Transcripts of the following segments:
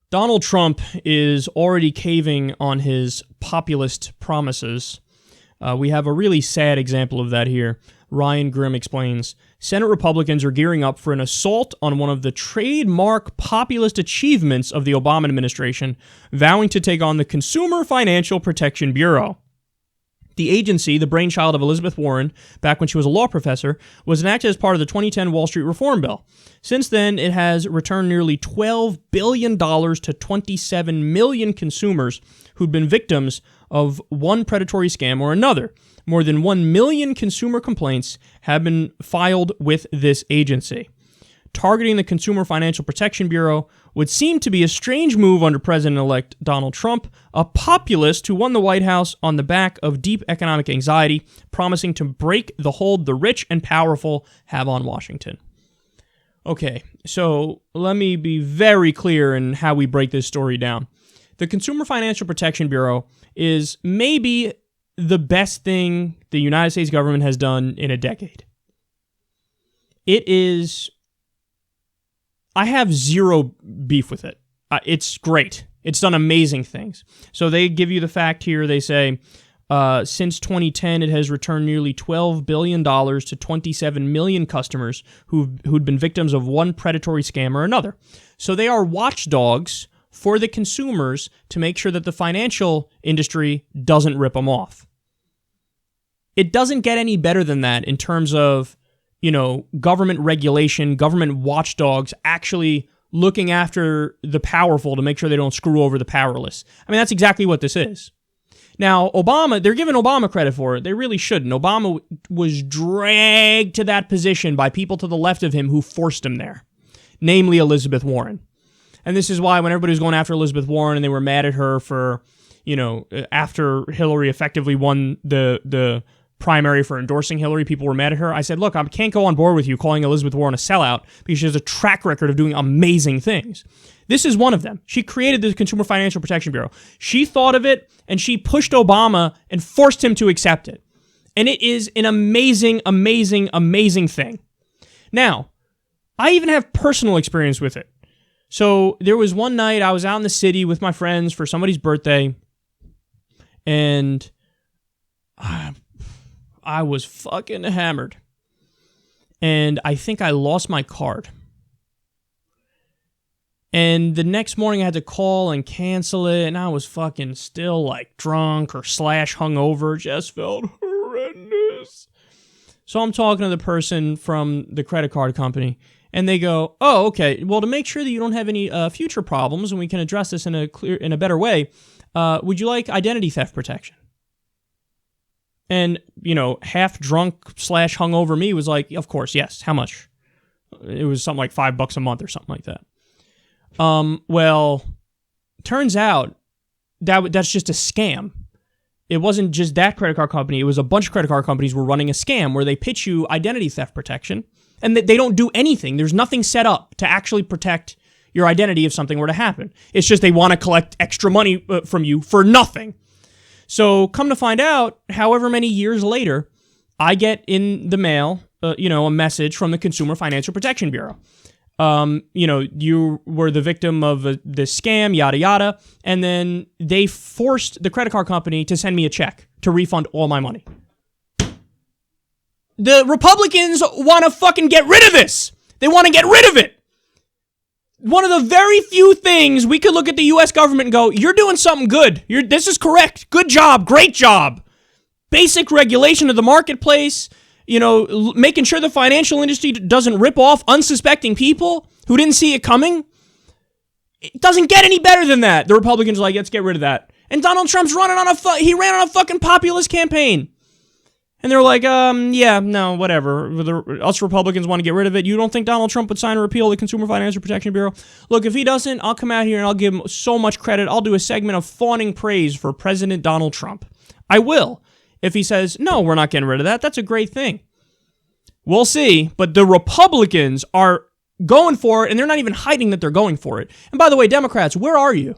Donald Trump is already caving on his populist promises. We have a really sad example of that here. Ryan Grimm explains, Senate Republicans are gearing up for an assault on one of the trademark populist achievements of the Obama administration, vowing to take on the Consumer Financial Protection Bureau. The agency, the brainchild of Elizabeth Warren, back when she was a law professor, was enacted as part of the 2010 Wall Street Reform Bill. Since then, it has returned nearly $12 billion to 27 million consumers who'd been victims of one predatory scam or another. More than 1 million consumer complaints have been filed with this agency. Targeting the Consumer Financial Protection Bureau would seem to be a strange move under President-elect Donald Trump, a populist who won the White House on the back of deep economic anxiety, promising to break the hold the rich and powerful have on Washington. Okay, so let me be very clear in how we break this story down. The Consumer Financial Protection Bureau is maybe the best thing the United States government has done in a decade. It is... I have zero beef with it. It's great. It's done amazing things. So they give you the fact here. They say, since 2010, it has returned nearly $12 billion to 27 million customers who'd been victims of one predatory scam or another. So they are watchdogs for the consumers to make sure that the financial industry doesn't rip them off. It doesn't get any better than that in terms of, government regulation, government watchdogs actually looking after the powerful to make sure they don't screw over the powerless. I mean, that's exactly what this is. Now, Obama, they're giving Obama credit for it. They really shouldn't. Obama was dragged to that position by people to the left of him who forced him there, namely Elizabeth Warren. And this is why when everybody was going after Elizabeth Warren and they were mad at her for, after Hillary effectively won the primary for endorsing Hillary, people were mad at her. I said, look, I can't go on board with you calling Elizabeth Warren a sellout because she has a track record of doing amazing things. This is one of them. She created the Consumer Financial Protection Bureau. She thought of it, and she pushed Obama and forced him to accept it. And it is an amazing, amazing, amazing thing. Now, I even have personal experience with it. So there was one night I was out in the city with my friends for somebody's birthday, and I was fucking hammered. And I think I lost my card. And the next morning I had to call and cancel it, and I was fucking still like drunk or / hungover. Just felt horrendous. So I'm talking to the person from the credit card company, and they go, oh, okay, well, to make sure that you don't have any future problems and we can address this in a better way, would you like identity theft protection? And, half drunk / hungover me was like, of course, yes. How much? It was something like $5 a month or something like that. Well, turns out that's just a scam. It wasn't just that credit card company. It was a bunch of credit card companies were running a scam where they pitch you identity theft protection, and they don't do anything. There's nothing set up to actually protect your identity if something were to happen. It's just they want to collect extra money from you for nothing. So come to find out, however many years later, I get in the mail, a message from the Consumer Financial Protection Bureau. You were the victim of this scam, yada, yada. And then they forced the credit card company to send me a check to refund all my money. The Republicans want to fucking get rid of this. They want to get rid of it. One of the very few things we could look at the U.S. government and go, you're doing something good. This is correct. Good job. Great job. Basic regulation of the marketplace, making sure the financial industry doesn't rip off unsuspecting people who didn't see it coming. It doesn't get any better than that. The Republicans are like, let's get rid of that. And Donald Trump's ran on a fucking populist campaign. And they're like, yeah, no, whatever. Us Republicans want to get rid of it. You don't think Donald Trump would sign a repeal of the Consumer Financial Protection Bureau? Look, if he doesn't, I'll come out here and I'll give him so much credit. I'll do a segment of fawning praise for President Donald Trump. I will. If he says, no, we're not getting rid of that, that's a great thing. We'll see. But the Republicans are going for it, and they're not even hiding that they're going for it. And by the way, Democrats, where are you?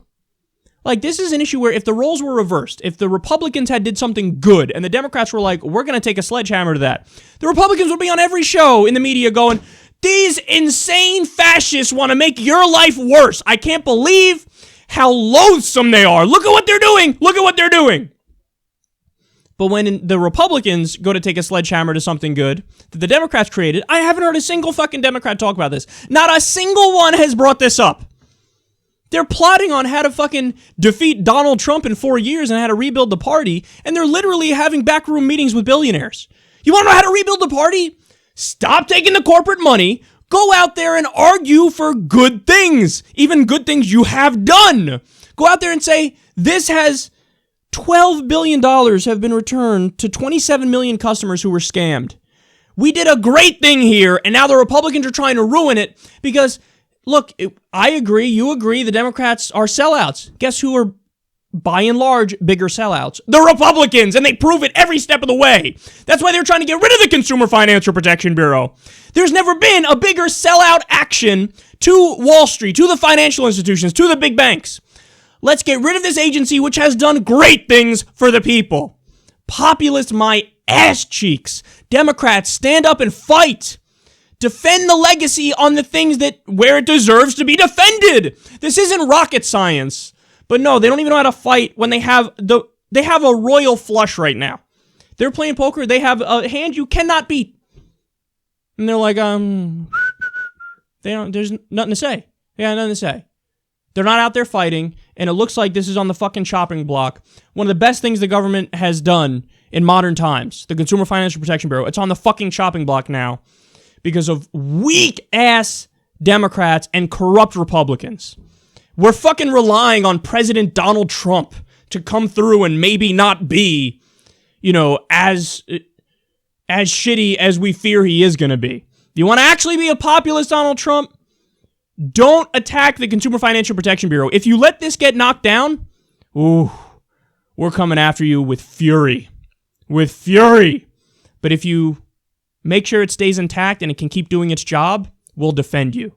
Like, this is an issue where if the roles were reversed, if the Republicans did something good and the Democrats were like, we're going to take a sledgehammer to that, the Republicans would be on every show in the media going, These insane fascists want to make your life worse. I can't believe how loathsome they are. Look at what they're doing. Look at what they're doing. But when the Republicans go to take a sledgehammer to something good that the Democrats created, I haven't heard a single fucking Democrat talk about this. Not a single one has brought this up. They're plotting on how to fucking defeat Donald Trump in 4 years and how to rebuild the party, and they're literally having backroom meetings with billionaires. You want to know how to rebuild the party? Stop taking the corporate money. Go out there and argue for good things, even good things you have done. Go out there and say, this has $12 billion have been returned to 27 million customers who were scammed. We did a great thing here, and now the Republicans are trying to ruin it because, look, I agree, you agree, the Democrats are sellouts. Guess who are, by and large, bigger sellouts? The Republicans, and they prove it every step of the way. That's why they're trying to get rid of the Consumer Financial Protection Bureau. There's never been a bigger sellout action to Wall Street, to the financial institutions, to the big banks. Let's get rid of this agency, which has done great things for the people. Populist my ass cheeks. Democrats, stand up and fight. Defend the legacy on the things that where it deserves to be defended. This isn't rocket science. But no, they don't even know how to fight when they have a royal flush right now. They're playing poker. They have a hand you cannot beat. And they're like, there's nothing to say. Yeah, nothing to say. They're not out there fighting, and it looks like this is on the fucking chopping block. One of the best things the government has done in modern times, the Consumer Financial Protection Bureau, it's on the fucking chopping block now because of weak-ass Democrats and corrupt Republicans. We're fucking relying on President Donald Trump to come through and maybe not be, as shitty as we fear he is going to be. You want to actually be a populist, Donald Trump? Don't attack the Consumer Financial Protection Bureau. If you let this get knocked down, we're coming after you with fury. With fury. But if you make sure it stays intact and it can keep doing its job, we'll defend you.